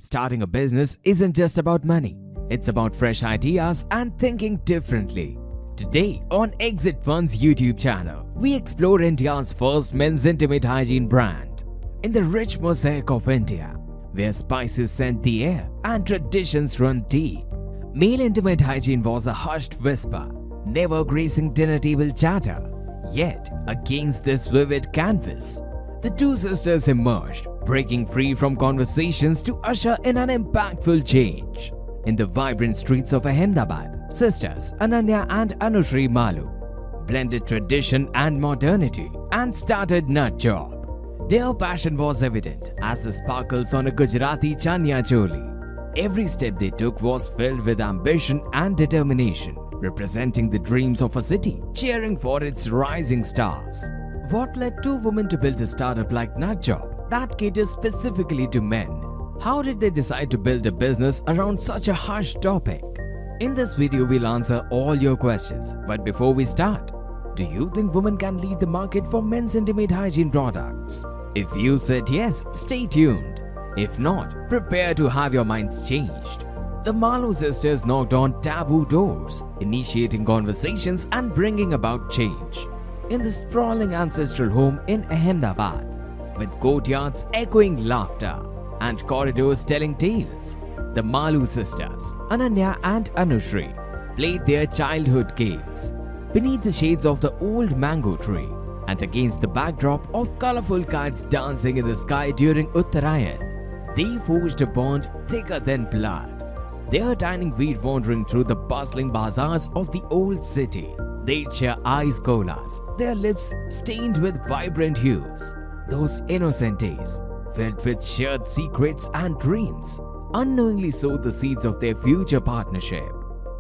Starting a business isn't just about money, it's about fresh ideas and thinking differently. Today on Exit Fun's YouTube channel, we explore India's first men's intimate hygiene brand. In the rich mosaic of India, where spices scent the air and traditions run deep, male intimate hygiene was a hushed whisper, never gracing dinner table chatter. Yet, against this vivid canvas, the two sisters emerged, breaking free from conversations to usher in an impactful change. In the vibrant streets of Ahmedabad, sisters Ananya and Anushri Maloo blended tradition and modernity and started Nuutjob. Their passion was evident as the sparkles on a Gujarati chanya choli. Every step they took was filled with ambition and determination, representing the dreams of a city, cheering for its rising stars. What led two women to build a startup like Nuutjob that caters specifically to men? How did they decide to build a business around such a harsh topic? In this video, we'll answer all your questions. But before we start, do you think women can lead the market for men's intimate hygiene products? If you said yes, stay tuned. If not, prepare to have your minds changed. The Maloo sisters knocked on taboo doors, initiating conversations and bringing about change. In the sprawling ancestral home in Ahmedabad, with courtyards echoing laughter and corridors telling tales, the Maloo sisters, Ananya and Anushri, played their childhood games beneath the shades of the old mango tree and against the backdrop of colorful kites dancing in the sky during Uttarayan. They forged a bond thicker than blood, their tiny feet wandering through the bustling bazaars of the old city. They'd share ice colas, their lips stained with vibrant hues. Those innocent days, filled with shared secrets and dreams, unknowingly sowed the seeds of their future partnership,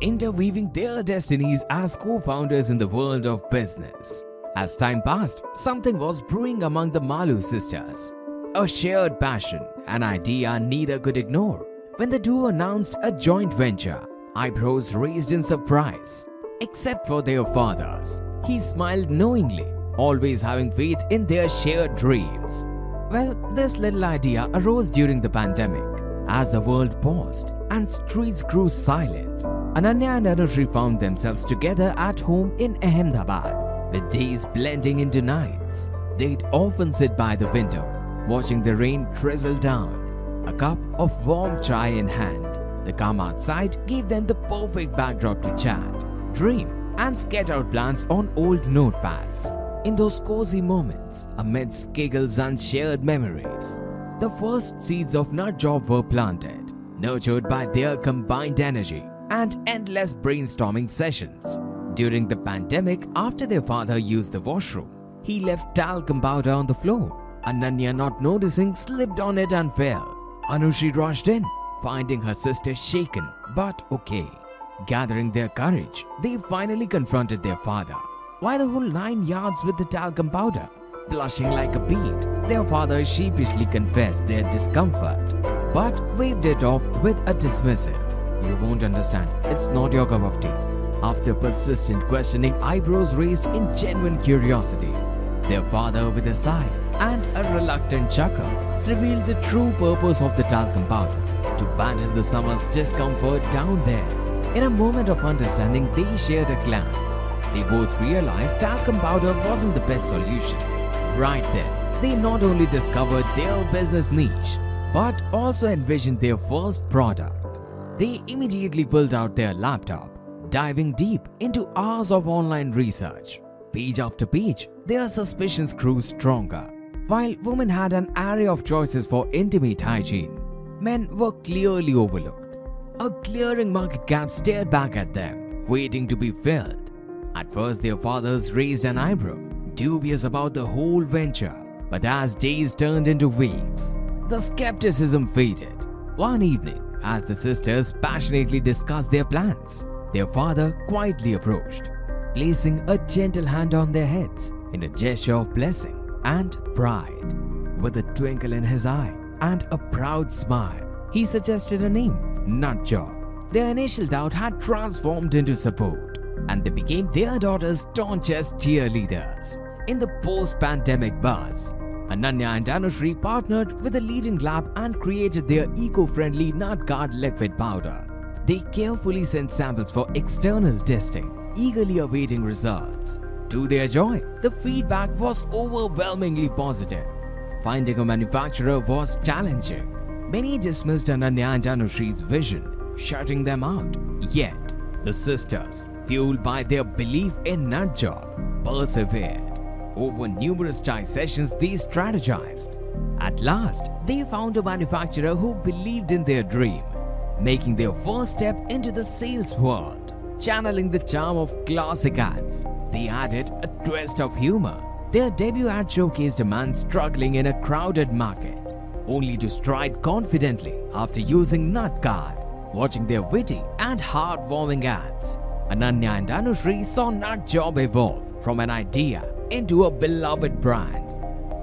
interweaving their destinies as co-founders in the world of business. As time passed, something was brewing among the Maloo sisters. A shared passion, an idea neither could ignore. When the duo announced a joint venture, eyebrows raised in surprise. Except for their fathers, he smiled knowingly, always having faith in their shared dreams. Well, this little idea arose during the pandemic. As the world paused and streets grew silent, Ananya and Anushri found themselves together at home in Ahmedabad, with days blending into nights. They'd often sit by the window, watching the rain drizzle down, a cup of warm chai in hand. The calm outside gave them the perfect backdrop to chat, dream, and sketch out plans on old notepads. In those cozy moments, amidst giggles and shared memories, the first seeds of Nuutjob were planted, nurtured by their combined energy and endless brainstorming sessions. During the pandemic, after their father used the washroom, he left talcum powder on the floor. Ananya, not noticing, slipped on it and fell. Anushri rushed in, finding her sister shaken but okay. Gathering their courage, they finally confronted their father. Why the whole 9 yards with the talcum powder? Blushing like a bead, their father sheepishly confessed their discomfort, but waved it off with a dismissive, "You won't understand, it's not your cup of tea." After persistent questioning, eyebrows raised in genuine curiosity, their father, with a sigh and a reluctant chuckle, revealed the true purpose of the talcum powder: to bandage the summer's discomfort down there. In a moment of understanding, they shared a glance. They both realized talcum powder wasn't the best solution. Right then, they not only discovered their business niche, but also envisioned their first product. They immediately pulled out their laptop, diving deep into hours of online research. Page after page, their suspicions grew stronger. While women had an array of choices for intimate hygiene, men were clearly overlooked. A glaring market gap stared back at them, waiting to be filled. At first, their fathers raised an eyebrow, dubious about the whole venture. But as days turned into weeks, the skepticism faded. One evening, as the sisters passionately discussed their plans, their father quietly approached, placing a gentle hand on their heads in a gesture of blessing and pride. With a twinkle in his eye and a proud smile, he suggested a name: Nuutjob. Their initial doubt had transformed into support, and they became their daughter's staunchest cheerleaders. In the post-pandemic buzz, Ananya and Anushree partnered with a leading lab and created their eco-friendly nut guard liquid powder. They carefully sent samples for external testing, eagerly awaiting results. To their joy, the feedback was overwhelmingly positive. Finding a manufacturer was challenging. Many dismissed Ananya and Anushree's vision, shutting them out. Yet, the sisters, fueled by their belief in Nuutjob, persevered. Over numerous chai sessions, they strategized. At last, they found a manufacturer who believed in their dream, making their first step into the sales world. Channeling the charm of classic ads, they added a twist of humor. Their debut ad showcased a man struggling in a crowded market, only to stride confidently after using Nut Guard. Watching their witty and heartwarming ads, Ananya and Anushree saw Nuutjob evolve from an idea into a beloved brand.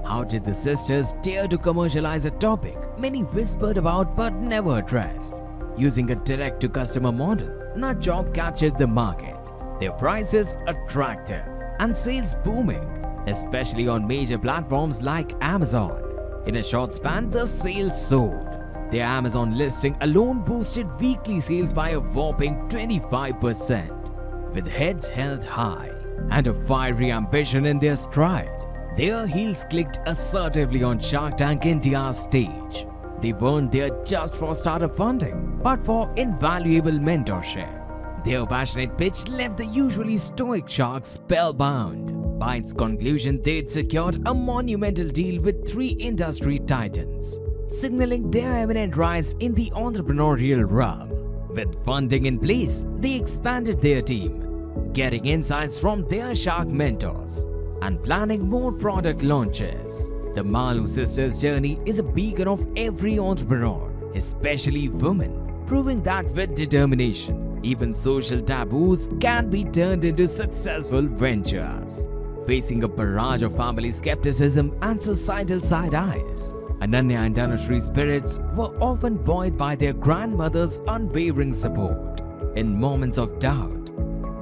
How did the sisters dare to commercialize a topic many whispered about but never addressed? Using a direct-to-customer model, Nuutjob captured the market. Their prices attractive and sales booming, especially on major platforms like Amazon. In a short span, the sales soared. Their Amazon listing alone boosted weekly sales by a whopping 25%. With heads held high and a fiery ambition in their stride, their heels clicked assertively on Shark Tank India's stage. They weren't there just for startup funding, but for invaluable mentorship. Their passionate pitch left the usually stoic sharks spellbound. By its conclusion, they'd secured a monumental deal with 3 industry titans, signaling their imminent rise in the entrepreneurial realm. With funding in place, they expanded their team, getting insights from their shark mentors and planning more product launches. The Maloo sisters' journey is a beacon of every entrepreneur, especially women, proving that with determination, even social taboos can be turned into successful ventures. Facing a barrage of family skepticism and societal side eyes, Ananya and Anushree's spirits were often buoyed by their grandmother's unwavering support. In moments of doubt,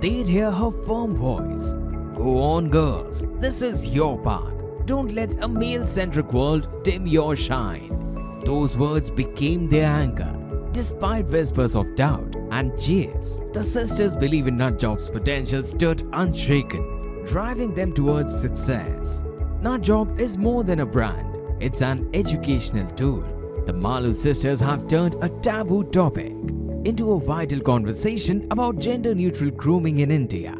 they'd hear her firm voice, "Go on, girls, this is your path. Don't let a male-centric world dim your shine." Those words became their anchor. Despite whispers of doubt and cheers, the sisters' belief in Nuutjob's potential stood unshaken, driving them towards success. Nuutjob is more than a brand. It's an educational tool. The Maloo sisters have turned a taboo topic into a vital conversation about gender-neutral grooming in India.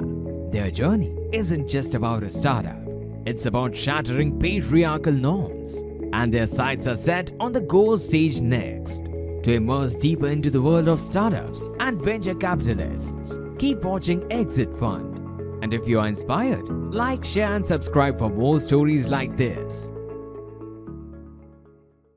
Their journey isn't just about a startup. It's about shattering patriarchal norms. And their sights are set on the goal stage next. To immerse deeper into the world of startups and venture capitalists, keep watching Exit Fund. And if you are inspired, like, share and subscribe for more stories like this.